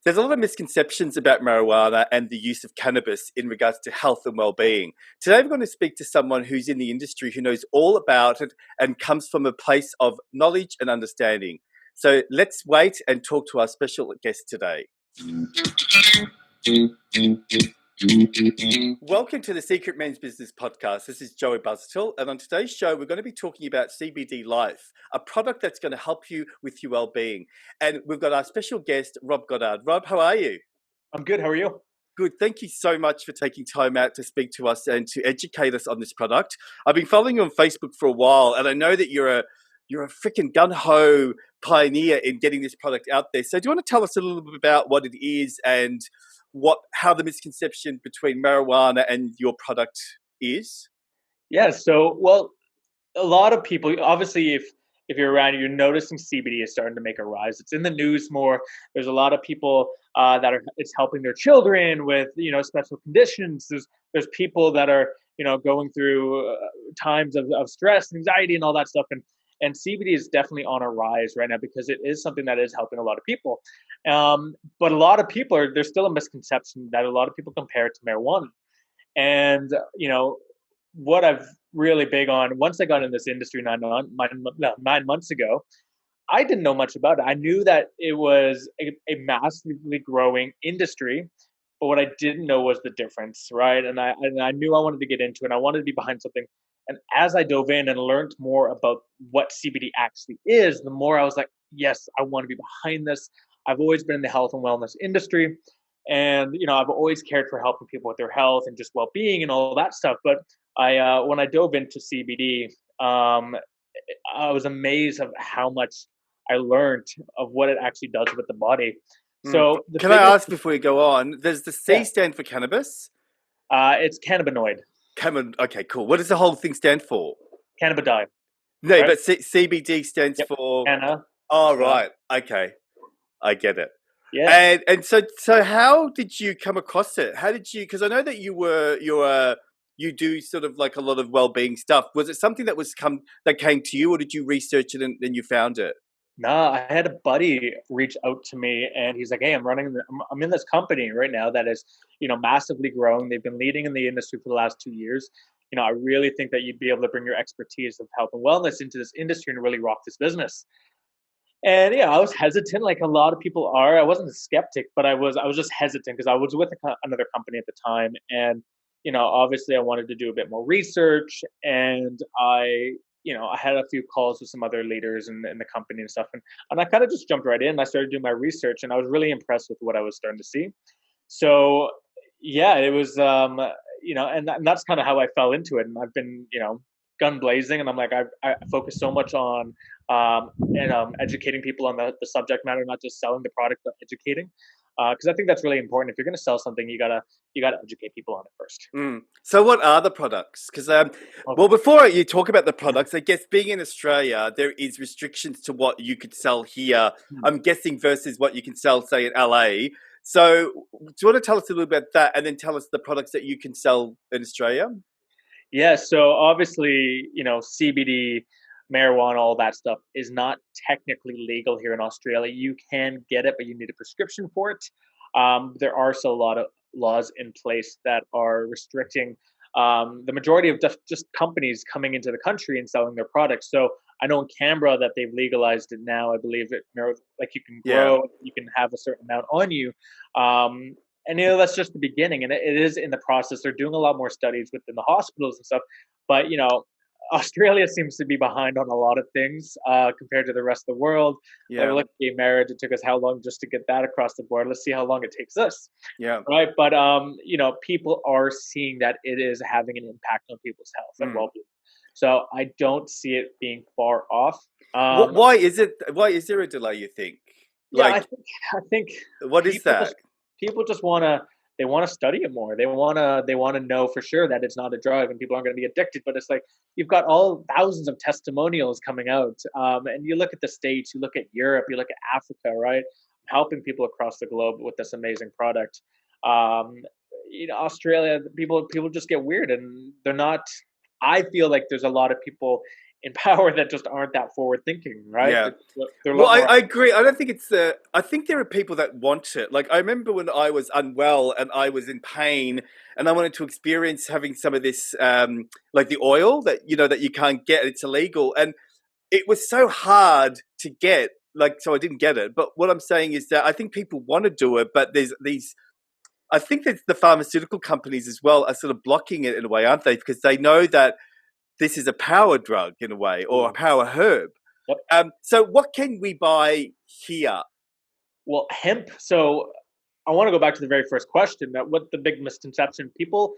There's a lot of misconceptions about marijuana and the use of cannabis in regards to health and well-being. Today, we're going to speak to someone who's in the industry who knows all about it and comes from a place of knowledge and understanding. So let's wait and talk to our special guest today. Welcome to the Secret Men's Business Podcast. This is Joey Busuttil, and on today's show, we're going to be talking about CBD Life, a product that's going to help you with your well-being. And we've got our special guest, Rob Goddard. Rob, how are you? I'm good. How are you? Good. Thank you so much for taking time out to speak to us and to educate us on this product. I've been following you on Facebook for a while, and I know that you're a freaking gung-ho pioneer in getting this product out there. So do you want to tell us a little bit about what it is and how the misconception between marijuana and your product is? Yeah. A lot of people, obviously, if you're around, you're noticing CBD is starting to make a rise. It's in the news more. There's a lot of people it's helping their children with, special conditions. There's people that are, going through times of stress, anxiety, and all that stuff. And CBD is definitely on a rise right now because it is something that is helping a lot of people. But a lot of people there's still a misconception that a lot of people compare it to marijuana. And, what I've really big on, once I got in this industry 9 months ago, I didn't know much about it. I knew that it was a massively growing industry, but what I didn't know was the difference, right? And I knew I wanted to get into it. I wanted to be behind something. And as I dove in and learned more about what CBD actually is, the more I was like, yes, I want to be behind this. I've always been in the health and wellness industry. And, I've always cared for helping people with their health and just well-being and all that stuff. But when I dove into CBD, I was amazed of how much I learned of what it actually does with the body. So Can I ask before you go on, does the C stand for cannabis? It's cannabinoid. Okay, cool. What does the whole thing stand for? Cannabidiol. No, right? But CBD stands for... Canna. Oh, right. Okay. I get it. Yeah. And so how did you come across it? How did you, because I know that you do sort of like a lot of well-being stuff. Was it something that came to you, or did you research it and then you found it? No, I had a buddy reach out to me and he's like, hey, I'm in this company right now that is, massively growing. They've been leading in the industry for the last 2 years. I really think that you'd be able to bring your expertise of health and wellness into this industry and really rock this business. And yeah, I was hesitant, like a lot of people are. I wasn't a skeptic, but I was just hesitant because I was with another company at the time, and obviously, I wanted to do a bit more research, and I had a few calls with some other leaders in the company and stuff, and I kind of just jumped right in. I started doing my research, and I was really impressed with what I was starting to see. So yeah, it was and that's kind of how I fell into it, and I've been gun blazing, and I'm like I focus so much on educating people on the subject matter, not just selling the product, but educating, because I think that's really important. If you're going to sell something, you gotta educate people on it first. So what are the products? Because well, before you talk about the products, I guess being in Australia, there is restrictions to what you could sell here. I'm guessing versus what you can sell, say, in LA. So do you want to tell us a little bit about that, and then tell us the products that you can sell in Australia? Yeah, so obviously, CBD, marijuana, all that stuff is not technically legal here in Australia. You can get it, but you need a prescription for it. There are still a lot of laws in place that are restricting the majority of just companies coming into the country and selling their products. So I know in Canberra that they've legalized it now. I believe like you can grow, you can have a certain amount on you. And that's just the beginning, and it is in the process. They're doing a lot more studies within the hospitals and stuff. But Australia seems to be behind on a lot of things compared to the rest of the world. Yeah. Like, look at gay marriage. It took us how long just to get that across the board? Let's see how long it takes us. Yeah. Right. But people are seeing that it is having an impact on people's health and well-being. So I don't see it being far off. Why is it? Why is there a delay, you think? Yeah, I think. What is that? People just want to study it more. They want to know for sure that it's not a drug and people aren't going to be addicted. But it's like you've got all thousands of testimonials coming out, and you look at the States, you look at Europe, you look at Africa, right? Helping people across the globe with this amazing product. Australia, people just get weird, and they're not. I feel like there's a lot of people in power that just aren't that forward thinking, right? Yeah. They're a Well, lot more. I agree. I don't think it's the. I think there are people that want it. Like I remember when I was unwell and I was in pain, and I wanted to experience having some of this, like the oil that that you can't get. It's illegal, and it was so hard to get. Like, so I didn't get it. But what I'm saying is that I think people want to do it, but there's these. I think that the pharmaceutical companies as well are sort of blocking it in a way, aren't they? Because they know that this is a power drug in a way, or a power herb. Yep. So what can we buy here? Well, hemp. So I want to go back to the very first question. That what the big misconception people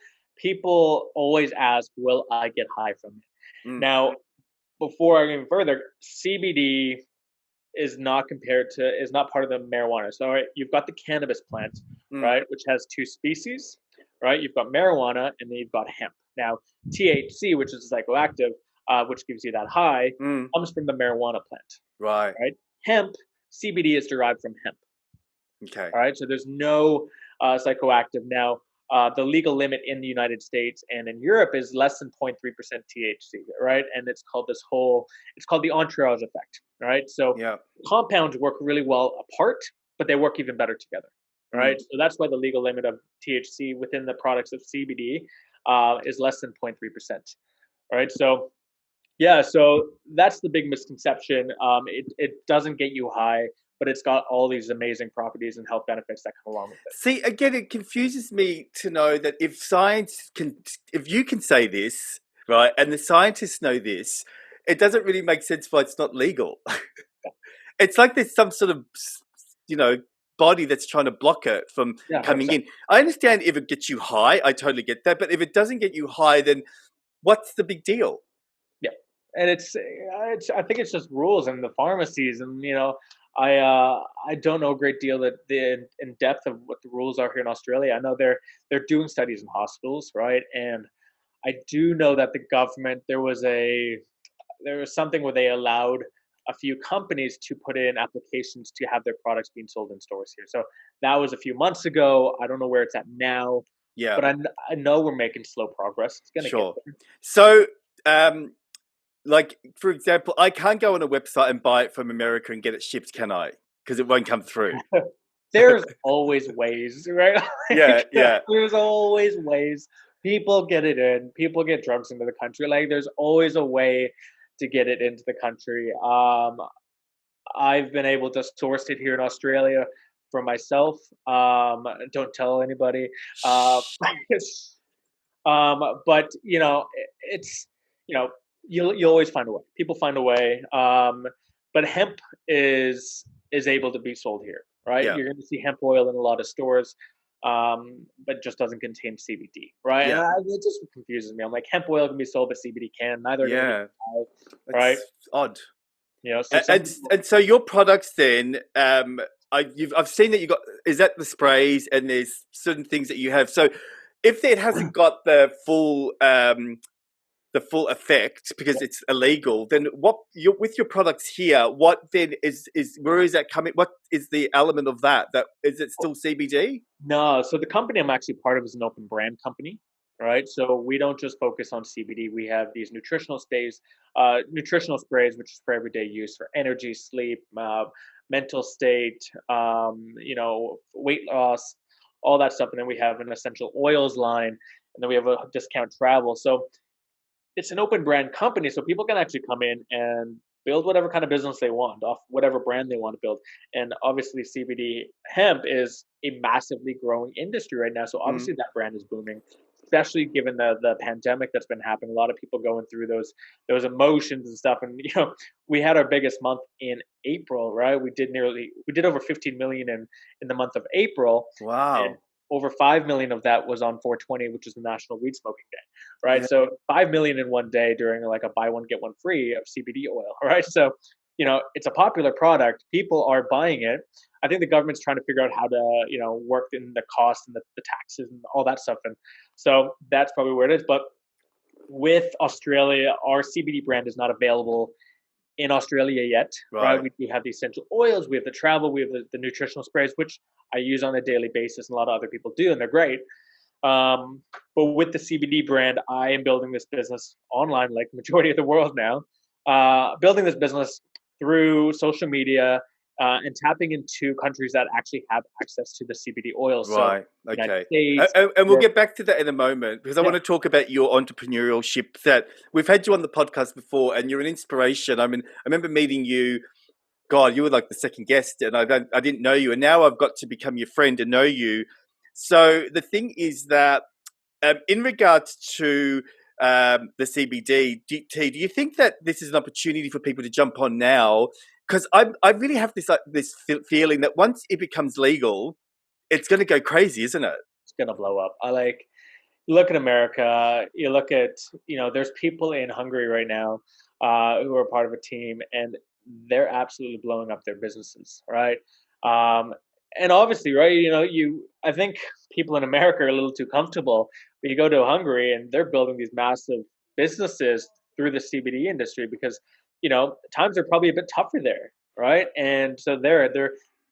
always ask, will I get high from it? Mm, Now, before I go any further, CBD is not part of the marijuana. So, all right, you've got the cannabis plant, mm, right, which has two species, right? You've got marijuana, and then you've got hemp. Now, THC, which is psychoactive, which gives you that high, mm. comes from the marijuana plant, Right. right? Hemp, CBD is derived from hemp. Okay. All right, so there's no psychoactive now. The legal limit in the United States and in Europe is less than 0.3% THC, right? And it's called the entourage effect, right? So Yeah. compounds work really well apart, but they work even better together, Mm. right? So that's why the legal limit of THC within the products of CBD is less than 0.3%, right? So yeah, so that's the big misconception. It doesn't get you high, but it's got all these amazing properties and health benefits that come along with it. See, again, it confuses me to know that if you can say this, right, and the scientists know this, it doesn't really make sense why it's not legal. It's like there's some sort of, you know, body that's trying to block it from Yeah, 100%. coming in. I understand if it gets you high, I totally get that. But if it doesn't get you high, then what's the big deal? Yeah, and I think it's just rules and the pharmacies, and I don't know a great deal that the in depth of what the rules are here in Australia. I know they're doing studies in hospitals, right? And I do know that the government there was something where they allowed a few companies to put in applications to have their products being sold in stores here. So that was a few months ago. I don't know where it's at now, Yeah, but I know we're making slow progress. It's gonna get sure. So, like, for example, I can't go on a website and buy it from America and get it shipped, can I? Because it won't come through. there. There's always ways, right? Yeah, yeah. There's always ways. People get it in. People get drugs into the country. Like there's always a way to get it into the country. I've been able to source it here in Australia for myself. Don't tell anybody. Uh, but it's you know, you always find a way. People find a way. But hemp is able to be sold here, right? Yeah, You're going to see hemp oil in a lot of stores, but it just doesn't contain CBD, right? And yeah, it just confuses me. I'm like, hemp oil can be sold, but CBD can. Neither are going to be yeah. right. That's odd. So some And people, and so your products then, I've seen that you got, is that the sprays and there's certain things that you have. So if it hasn't got the full effect because it's illegal, then with your products here, what then is where is that coming? What is the element of that? That is it still CBD? no. So the company I'm actually part of is an open brand company, right? So we don't just focus on CBD. We have these nutritional sprays, which is for everyday use for energy, sleep, mental state, weight loss, all that stuff. And then we have an essential oils line, and then we have a discount travel. So it's an open brand company, so people can actually come in and build whatever kind of business they want off whatever brand they want to build. And obviously, CBD hemp is a massively growing industry right now. So Mm, obviously, that brand is booming, especially given the pandemic that's been happening. A lot of people going through those emotions and stuff. And we had our biggest month in April, right? We did over 15 million in the month of April, and wow. over 5 million of that was on 420, which is the National Weed Smoking Day, right? Yeah. So 5 million in one day during like a buy one get one free of CBD oil, right? So it's a popular product. People are buying it. I think the government's trying to figure out how to work in the cost and the taxes and all that stuff, and so that's probably where it is. But with Australia, our CBD brand is not available in Australia yet, right? Right. We have the essential oils, we have the travel, we have the nutritional sprays, which I use on a daily basis, and a lot of other people do, and they're great. But with the CBD brand, I am building this business online, like the majority of the world now. building this business through social media and tapping into countries that actually have access to the CBD oil. So, Right. United Okay. States, And we'll Europe. get back to that in a moment because I Yeah, want to talk about your entrepreneurship. That we've had you on the podcast before, and you're an inspiration. I mean, I remember meeting you. God, you were like the second guest, and I didn't know you, and now I've got to become your friend and know you. So the thing is that, in regards to the CBD, do you think that this is an opportunity for people to jump on now? Because I really have this feeling that once it becomes legal, it's going to go crazy, isn't it? it's gonna blow up. I like you look at America. You look at there's people in Hungary right now who are part of a team, and they're absolutely blowing up their businesses, right? Um, and obviously, right? I think people in America are a little too comfortable. But you go to Hungary, and they're building these massive businesses through the CBD industry because times are probably a bit tougher there, right? And so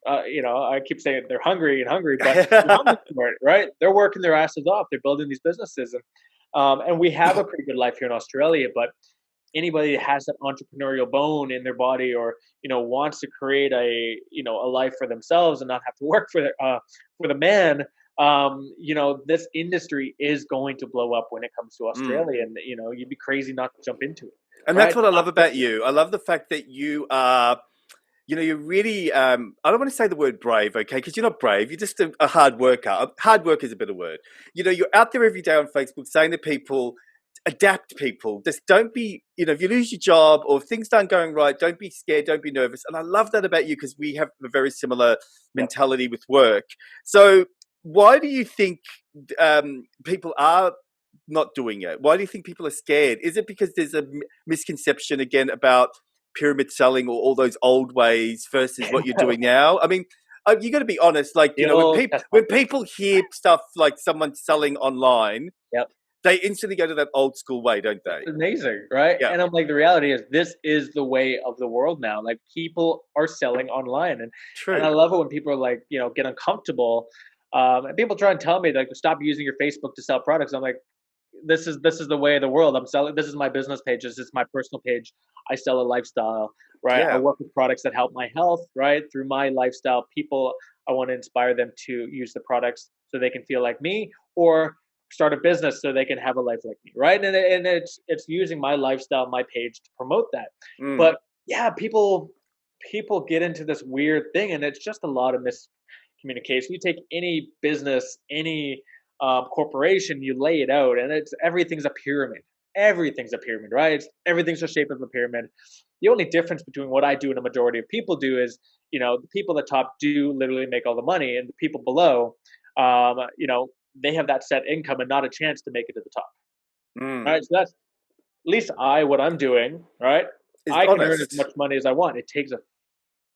I keep saying they're hungry and hungry, but they're hungry for it, right? They're working their asses off. They're building these businesses, and we have a pretty good life here in Australia. But anybody that has that entrepreneurial bone in their body, or wants to create a life for themselves and not have to work for the man, this industry is going to blow up when it comes to Mm. Australia, and you'd be crazy not to jump into it, And that's right? what I love about you. I love the fact that you are, you're really, I don't want to say the word brave, okay? Because you're not brave. You're just a hard worker. Hard work is a better word. You're out there every day on Facebook saying to people, adapt people. Just don't be, if you lose your job or if things aren't going right, don't be scared, don't be nervous. And I love that about you because we have a very similar Yep. mentality with work. So why do you think people are not doing it? Why do you think people are scared? Is it because there's a misconception again about pyramid selling or all those old ways versus what you're doing now? I mean, you got to be honest. Like The when old when people hear stuff like someone selling online, Yep. they instantly go to that old school way, don't they? It's amazing, right? Yeah, And I'm like, the reality is, this is the way of the world now. Like, people are selling online, and I true. love it when people are like, get uncomfortable, and people try and tell me like, stop using your Facebook to sell products. I'm like, this is the way of the world. I'm selling. This is my business page. This is my personal page. I sell a lifestyle, right? I Yeah. work with products that help my health, right? Through my lifestyle, people, I want to inspire them to use the products so they can feel like me, or start a business so they can have a life like me, right? And it's using my lifestyle, my page, to promote that. Mm. But yeah, people get into this weird thing, and it's just a lot of miscommunication. You take any business, any corporation, you lay it out, and it's everything's a pyramid. Everything's a pyramid, right? Everything's the shape of a pyramid. The only difference between what I do and a majority of people do is, the people at the top do literally make all the money, and the people below, they have that set income and not a chance to make it to the top, Mm. right? So that's at least what I'm doing, right? Is I can earn as honest. much money as I want. It takes a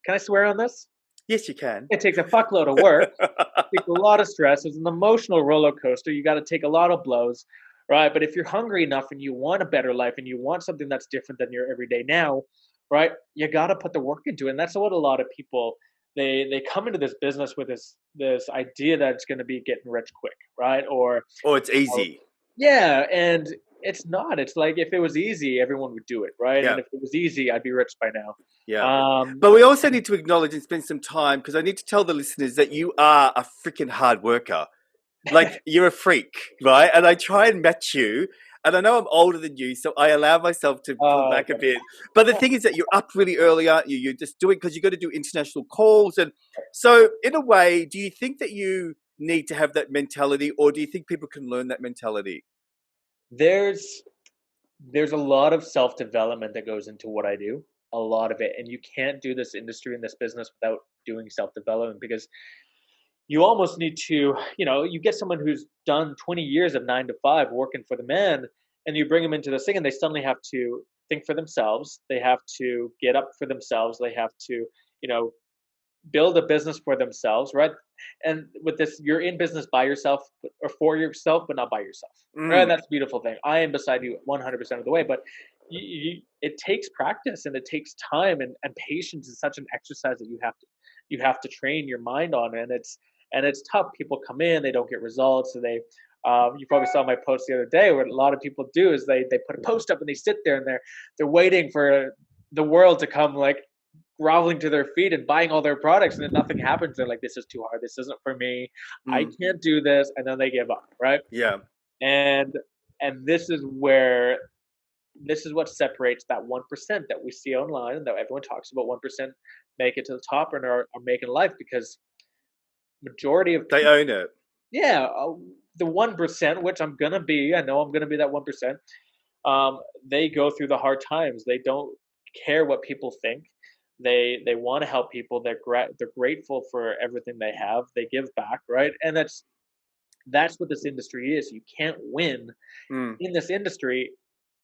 Can I swear on this? Yes, you can. It takes a fuckload of work. It takes a lot of stress. It's an emotional roller coaster. You got to take a lot of blows, right? But if you're hungry enough and you want a better life and you want something that's different than your everyday now, right? You got to put the work into it. And that's what a lot of people, they come into this business with this idea that it's going to be getting rich quick, right? Or it's Or easy. yeah, and it's not. It's like, if it was easy, everyone would do it, right? Yeah. And if it was easy, I'd be rich by now. Yeah. Um, But we also need to acknowledge and spend some time because I need to tell the listeners that you are a freaking hard worker. Like you're a freak, right? And I try and match you. And I know I'm older than you, so I allow myself to pull back a okay. bit. But the thing is that you're up really early, aren't you? You're just doing because you got to do international calls. And so, in a way, do you think that you need to have that mentality, or do you think people can learn that mentality? There's there's a lot of self development that goes into what I do, a lot of it, and you can't do this industry and this business without doing self development, because you almost need to, you get someone who's done 20 years of 9 to 5 working for the man, and you bring them into this thing, and they suddenly have to think for themselves. They have to get up for themselves. They have to, you know, build a business for themselves, right? And with this, you're in business by yourself or for yourself, but not by yourself, right? And Mm. that's the beautiful thing. I am beside you 100% of the way, but it takes practice, and it takes time, and patience is such an exercise that you have to train your mind on, and it's tough. People come in, they don't get results, so they You probably saw my post the other day. What a lot of people do is they put a post up and they sit there and they're waiting for the world to come like groveling to their feet and buying all their products, and then nothing happens. They're like, "This is too hard. This isn't for me. I Mm. can't do this," and then they give up, right? Yeah. And this is what separates that 1% that we see online and that everyone talks about. 1% make it to the top and are making life, because majority of They people, own it. yeah, the 1%, which I'm gonna be, I know I'm gonna be that 1%. They go through the hard times. They don't care what people think. They want to help people. They're grateful for everything they have. They give back, right? And that's what this industry is. You can't win Mm. in this industry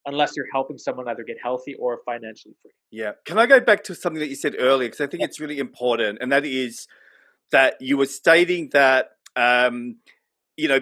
unless you're helping someone either get healthy or financially free. Yeah. Can I go back to something that you said earlier? Because I think Yeah, it's really important. And that is that you were stating that, you know,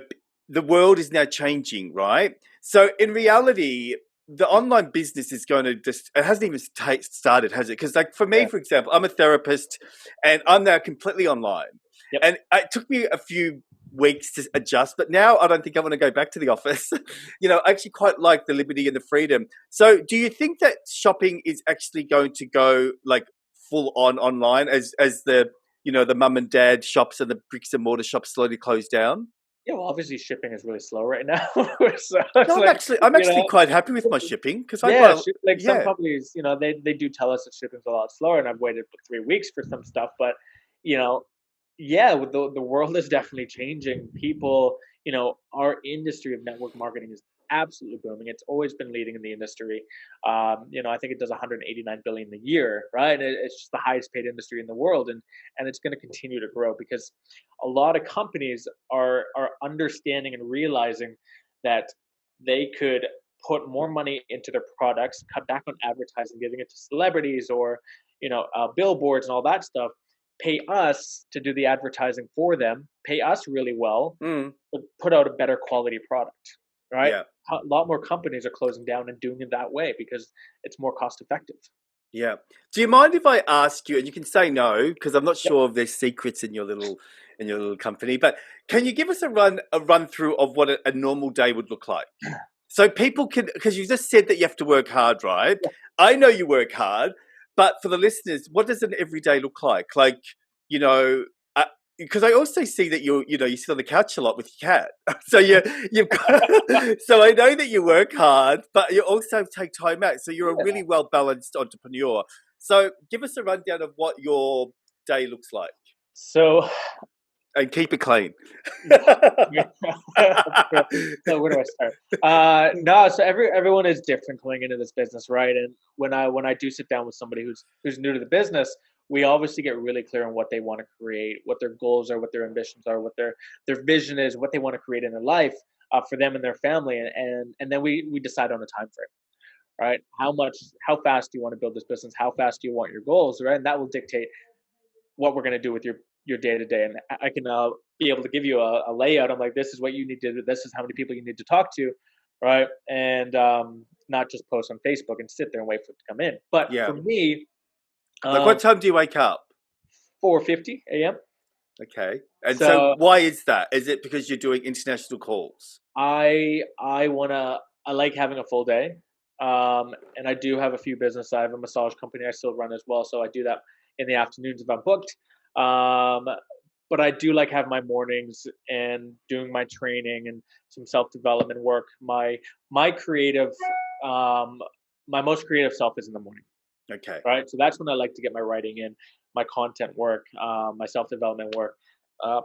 the world is now changing, right? So in reality, the online business is going to just, it hasn't even started, has it? Because like for me, yeah, for example, I'm a therapist and I'm now completely online. yep. And it took me a few weeks to adjust, but now I don't think I want to go back to the office. I actually quite like the liberty and the freedom. So do you think that shopping is actually going to go like full on online as the, the mum and dad shops and the bricks and mortar shops slowly close down? Yeah, well, obviously shipping is really slow right now, so it's No, like, I'm you actually know, quite happy with my shipping because I yeah, buy, like some yeah. companies, they do tell us that shipping's a lot slower, and I've waited for 3 weeks for some stuff, but you know, yeah, the world is definitely changing. People, our industry of network marketing is absolutely booming. It's always been leading in the industry. I think it does 189 billion a year, right? It's just the highest paid industry in the world, and it's going to continue to grow because a lot of companies are understanding and realizing that they could put more money into their products, cut back on advertising, giving it to celebrities or billboards and all that stuff, pay us to do the advertising for them, pay us really well, Mm, but put out a better quality product, right? yeah. A lot more companies are closing down and doing it that way because it's more cost effective. Yeah. Do you mind if I ask you, and you can say no, because I'm not Yep. sure if there's secrets in your little company, but can you give us a run through of what a normal day would look like? So people can, because you just said that you have to work hard, right? Yeah. I know you work hard, but for the listeners, what does an everyday look like? Like, you know, because I also see that you sit on the couch a lot with your cat. So you've got, so I know that you work hard, but you also take time out. So you're a Yeah. really well balanced entrepreneur. So give us a rundown of what your day looks like, So and keep it clean. yeah. So where do I start? No, so everyone is different going into this business, right? And when I do sit down with somebody who's new to the business, we obviously get really clear on what they want to create, what their goals are, what their ambitions are, what their vision is, what they want to create in their life for them and their family, and then we decide on a time frame, right? How fast do you want to build this business? How fast do you want your goals, right? And that will dictate what we're going to do with your day to day. And I can be able to give you a layout. I'm like, this is what you need to do. This is how many people you need to talk to, right? And not just post on Facebook and sit there and wait for it to come in. But Yeah. for me, Like, what time do you wake up? 4:50 a.m. Okay. And so So why is that? Is it because you're doing international calls? I like having a full day, and I do have a few business. I have a massage company I still run as well, so I do that in the afternoons if I'm booked. Um, but I do like have my mornings and doing my training and some self development work. My creative, um, my most creative self is in the morning, Okay. right? So that's when I like to get my writing in, my content work, my self development work. Uh,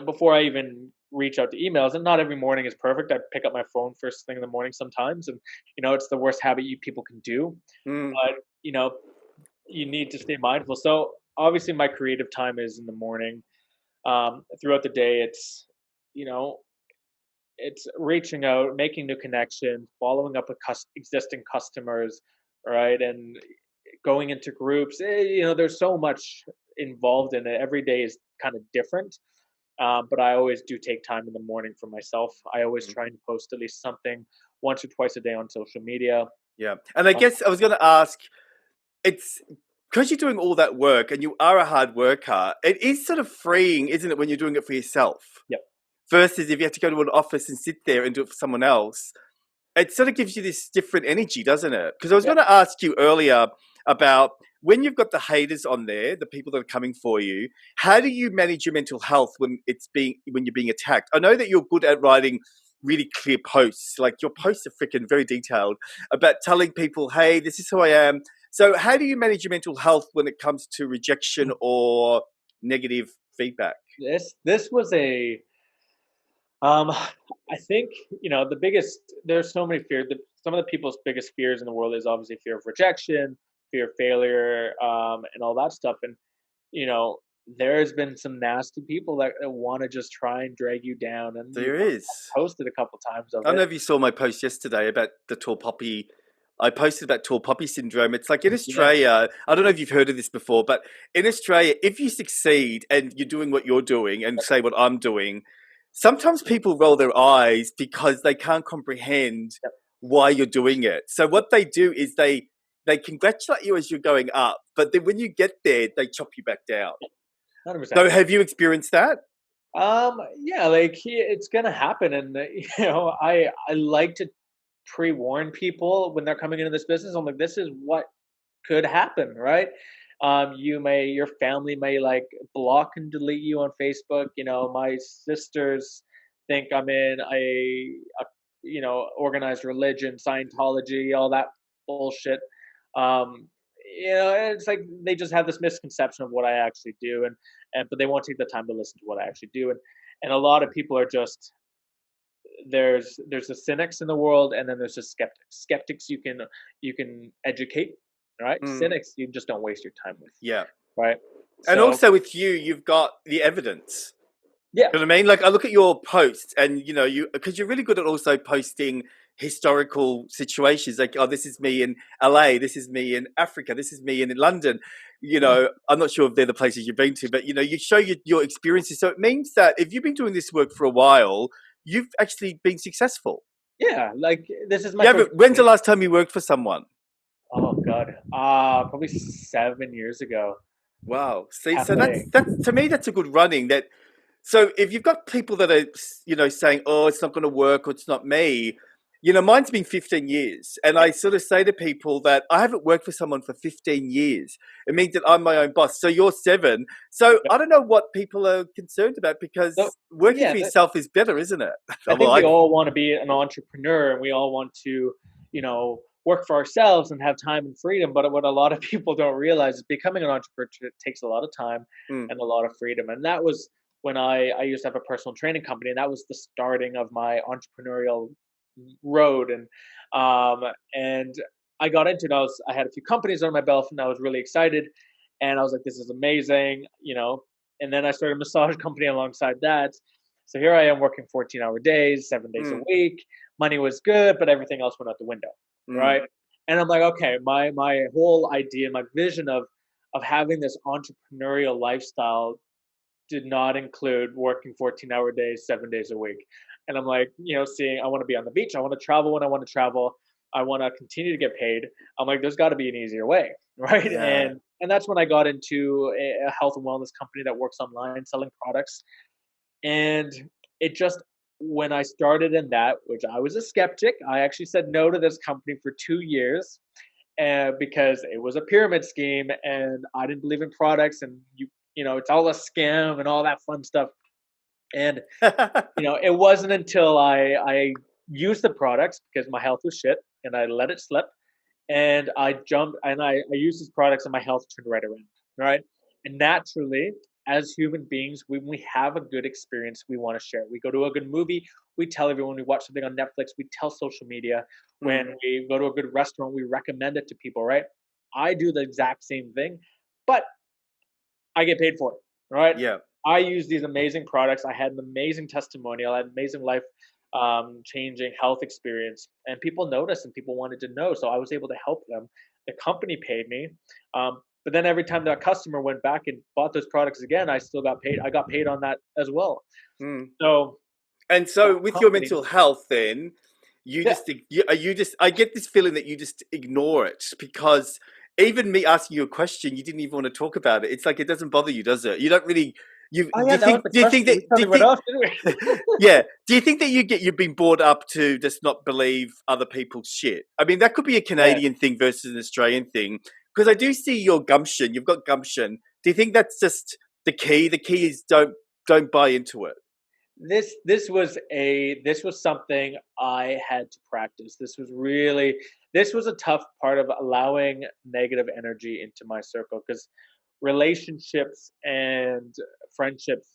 before I even reach out to emails, and not every morning is perfect. I pick up my phone first thing in the morning sometimes, and it's the worst habit you people can do. Mm, But you need to stay mindful. So obviously, my creative time is in the morning. Throughout the day, you know it's reaching out, making new connections, following up with existing customers, right, and going into groups. There's so much involved in it. Every day is kind of different, but I always do take time in the morning for myself. I always mm, try and post at least something once or twice a day on social media. yeah. And I Uh, guess I was going to ask, it's because you're doing all that work and you are a hard worker, it is sort of freeing, isn't it, when you're doing it for yourself? yep. versus if you had to go to an office and sit there and do it for someone else. It sort of gives you this different energy, doesn't it? Because I was going to ask you earlier about when you've got the haters on there, the people that are coming for you, how do you manage your mental health when you're being attacked? I know that you're good at writing really clear posts. Like your posts are freaking very detailed about telling people, hey, this is who I am. So how do you manage your mental health when it comes to rejection or negative feedback? This was a I think the biggest. There's so many fears. Some of the people's biggest fears in the world is obviously fear of rejection, fear of failure, and all that stuff. And you know, there's been some nasty people that want to just try and drag you down. And There is. I posted a couple times of I don't it. know if you saw my post yesterday about the tall poppy. I posted about tall poppy syndrome. It's like in Australia, I don't know if you've heard of this before, but in Australia, if you succeed and you're doing what you're doing and say what I'm doing, sometimes people roll their eyes because they can't comprehend why you're doing it. So what they do is they congratulate you as you're going up, but then when you get there, they chop you back down. 100%. So have you experienced that? Yeah, like it's gonna happen, and I like to pre-warn people when they're coming into this business. I'm like, this is what could happen, right? Your family may like block and delete you on Facebook. My sisters think I'm in organized religion, Scientology, all that bullshit. Um, it's like they just have this misconception of what I actually do, and but they won't take the time to listen to what I actually do, and a lot of people are just there's the cynics in the world, and then there's the skeptics. Skeptics you can educate, right? Mm, Cynics you just don't waste your time with, yeah. right? And So also with you, you've got the evidence. yeah, You know what I mean? Like I look at your posts and because you're really good at also posting historical situations. Like, oh, this is me in LA, this is me in Africa, this is me in London. yeah, I'm not sure if they're the places you've been to, but you show your experiences. So it means that if you've been doing this work for a while, you've actually been successful. yeah. Like this is my Yeah, first. but when's the last time you worked for someone? Oh God, probably 7 years ago. Wow. See, so Cafe. that's to me that's a good running. So if you've got people that are saying, "Oh, it's not going to work," or "It's not me," mine's been 15 years, and I sort of say to people that I haven't worked for someone for 15 years. It means that I'm my own boss. So you're 7. So Yep. I don't know what people are concerned about So because working yeah, for yourself is better, isn't it? I Well, think we all want to be an entrepreneur, and we all want to, work for ourselves and have time and freedom. But what a lot of people don't realize is becoming an entrepreneur takes a lot of time mm, and a lot of freedom. And that was when I used to have a personal training company, and that was the starting of my entrepreneurial road. And I got into it. I had a few companies under my belt, and I was really excited. And I was like, this is amazing. And then I started a massage company alongside that. So here I am working 14-hour days, 7 days a mm, week. Money was good, but everything else went out the window, mm. right? And I'm like, okay, my whole idea, my vision of having this entrepreneurial lifestyle did not include working 14-hour days, 7 days a week. And I'm like, seeing I want to be on the beach, I want to travel when I want to travel, I want to continue to get paid. I'm like, there's got to be an easier way, right? Yeah. And that's when I got into a health and wellness company that works online selling products. And it just, when I started in that, which I was a skeptic, I actually said no to this company for 2 years because it was a pyramid scheme and I didn't believe in products, and it's all a scam and all that fun stuff. And it wasn't until I used the products because my health was shit and I let it slip, and I jumped and I used these products and my health turned right around. Right. And naturally, as human beings, when we have a good experience, we want to share it. We go to a good movie, we tell everyone. We watch something on Netflix, we tell social media. Mm, When we go to a good restaurant, we recommend it to people, right? I do the exact same thing, but I get paid for it, right? yeah. I use these amazing products. I had an amazing testimonial, I had an amazing life changing health experience, and people noticed and people wanted to know. So I was able to help them. The company paid me. But then every time that customer went back and bought those products again, I still got paid. I got paid on that as well. Mm. So And that so with your company, mental health, then yeah, you just I get this feeling that you just ignore it because even me asking you a question, you didn't even want to talk about it. It's like it doesn't bother you, does it? You Oh do yeah, you that was think the do you think question. that We do totally you went think off, didn't we? yeah, do you think that you've been brought up to just not believe other people's shit? I mean, that could be a Yeah. Canadian thing versus an Australian thing, because I do see your gumption. You've got gumption. Do you think that's just the key? The key is don't buy into it. This was something I had to practice. This was a tough part of allowing negative energy into my circle, because relationships and friendships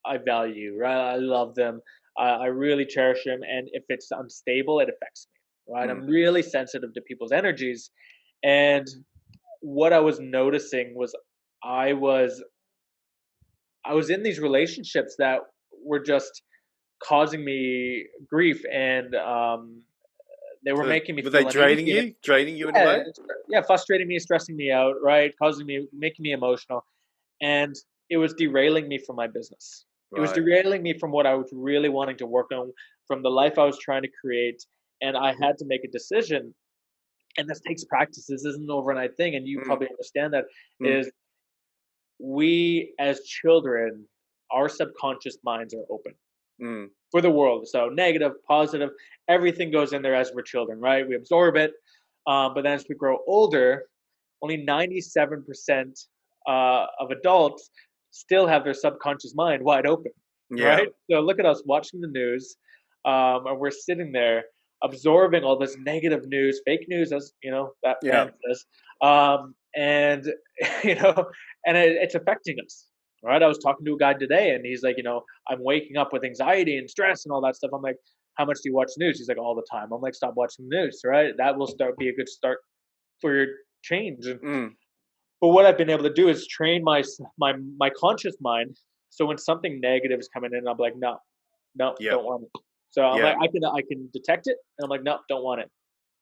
I value, right? I love them. I really cherish them, and if it's unstable, it affects me, right? Mm, I'm really sensitive to people's energies, and what I was noticing was I was I was in these relationships that were just causing me grief, and they were so making me were they feel uneasy. And draining you in a yeah, way? yeah, frustrating me, stressing me out, right? Making me emotional, and it was derailing me from my business. It was Right. derailing me from what I was really wanting to work on, from the life I was trying to create, and I had to make a decision. And this takes practice. This isn't an overnight thing, and you Mm, probably understand that. mm, Is we as children, our subconscious minds are open mm. for the world. So negative, positive, everything goes in there as we're children, right? We absorb it. But then as we grow older, only 97% of adults still have their subconscious mind wide open, Yeah. right? So look at us watching the news, and we're sitting there absorbing all this negative news, fake news, as that Yeah. man says, and it's affecting us. Right? I was talking to a guy today, and he's like, I'm waking up with anxiety and stress and all that stuff. I'm like, how much do you watch news? He's like, all the time. I'm like, stop watching the news, right? That will be a good start for your change. Mm. But what I've been able to do is train my conscious mind. So when something negative is coming in, I'm like, no, no, Yeah. don't want it. So I'm Yeah. like, I can detect it, and I'm like, no, don't want it.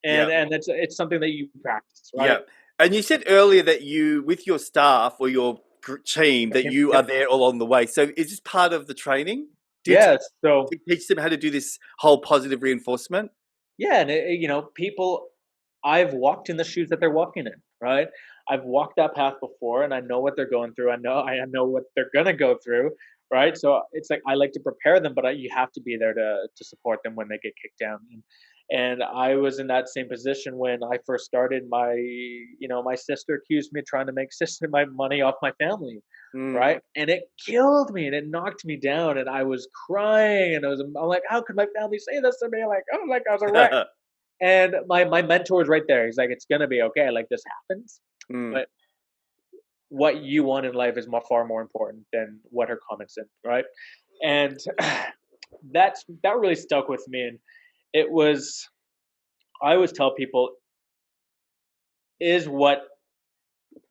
Yeah. And it's something that you practice, right? Yeah. And you said earlier that you, with your staff or your team, that Yep, you are yep. there along the way. So is this part of the training? Do you, Yeah. do So you teach them how to do this whole positive reinforcement? yeah, and people, I've walked in the shoes that they're walking in, right? I've walked that path before, and I know what they're going through. I know what they're gonna go through, right? So it's like I like to prepare them, but you have to be there to support them when they get kicked down. And I was in that same position when I first started. My sister accused me of trying to make sister my money off my family, Mm. right? And it killed me, and it knocked me down, and I was crying, and I'm like, how could my family say this to me? Like, oh, like I was a wreck. And my mentor is right there. He's like, "It's gonna be okay. Like this happens, Mm. but what you want in life is far more important than what her comments in, right?" And that really stuck with me. And it was I always tell people, is what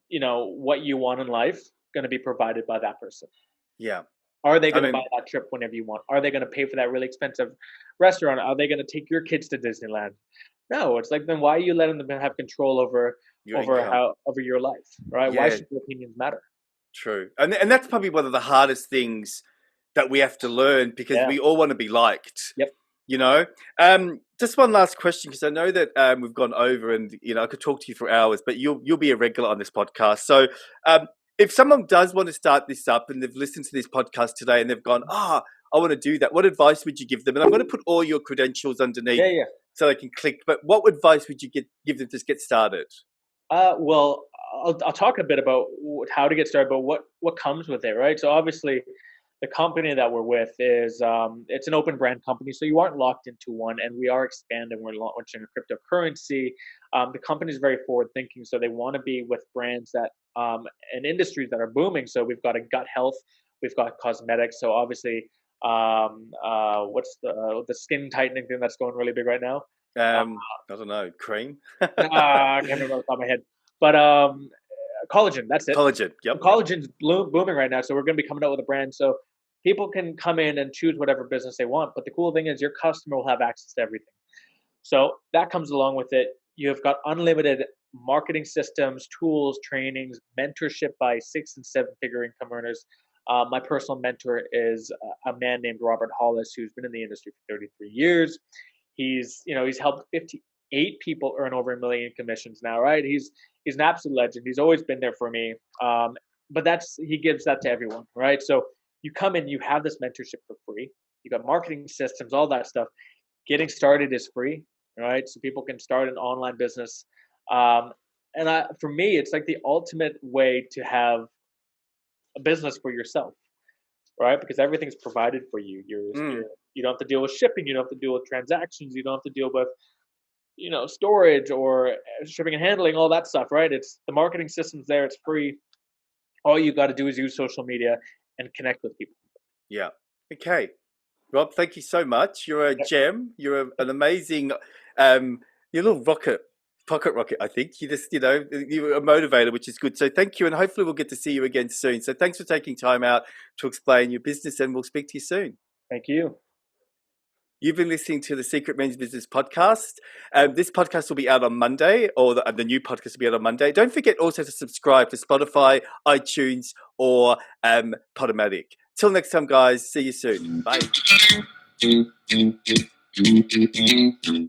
you want in life going to be provided by that person? Yeah. Are they I going to buy mean, that trip whenever you want? Are they going to pay for that really expensive restaurant? Are they going to take your kids to Disneyland? No, it's like, then why are you letting them have control over your income. over your life, right? Why Yeah, should your opinions matter? true. And that's probably one of the hardest things that we have to learn because Yeah. we all want to be liked. Yep. You know, just one last question because I know that we've gone over, and I could talk to you for hours, but you'll be a regular on this podcast. So, if someone does want to start this up and they've listened to this podcast today and they've gone, I want to do that, what advice would you give them? And I'm going to put all your credentials underneath Yeah, yeah. so they can click. But what advice would you give them to get started? Well, I'll talk a bit about how to get started, but what comes with it, right? So obviously, the company that we're with is it's an open brand company, so you aren't locked into one, and we are expanding. We're launching a cryptocurrency. The company is very forward thinking, so they want to be with brands that and industries that are booming. So we've got a gut health, we've got cosmetics. So obviously, what's the skin tightening thing that's going really big right now? Uh, I don't know, cream, I can't remember off the top of my head, but collagen. That's it. collagen. Yep. Collagen's booming right now, so we're going to be coming out with a brand. So people can come in and choose whatever business they want. But the cool thing is, your customer will have access to everything. So that comes along with it. You have got unlimited marketing systems, tools, trainings, mentorship by 6 and 7-figure income earners. My personal mentor is a man named Robert Hollis, who's been in the industry for 33 years. He's helped 58 people earn over $1 million in commissions now, right? He's an absolute legend. He's always been there for me. But he gives that to everyone, right? So you come in, you have this mentorship for free. You got marketing systems, all that stuff. Getting started is free, right? So people can start an online business. Um, for me, it's like the ultimate way to have a business for yourself, right? Because everything's provided for you. You don't have to deal with shipping. You don't have to deal with transactions. You don't have to deal with storage or shipping and handling, all that stuff, right? It's the marketing system's there. It's free. All you got to do is use social media and connect with people. Yeah. Okay. Rob, thank you so much. You're a gem. You're an amazing, you're a little pocket rocket, I think. You just, you're a motivator, which is good. So thank you. And hopefully we'll get to see you again soon. So thanks for taking time out to explain your business, and we'll speak to you soon. Thank you. You've been listening to the Secret Men's Business podcast. This podcast will be out on Monday, or the new podcast will be out on Monday. Don't forget also to subscribe to Spotify, iTunes, or Podomatic. Till next time, guys. See you soon. Bye.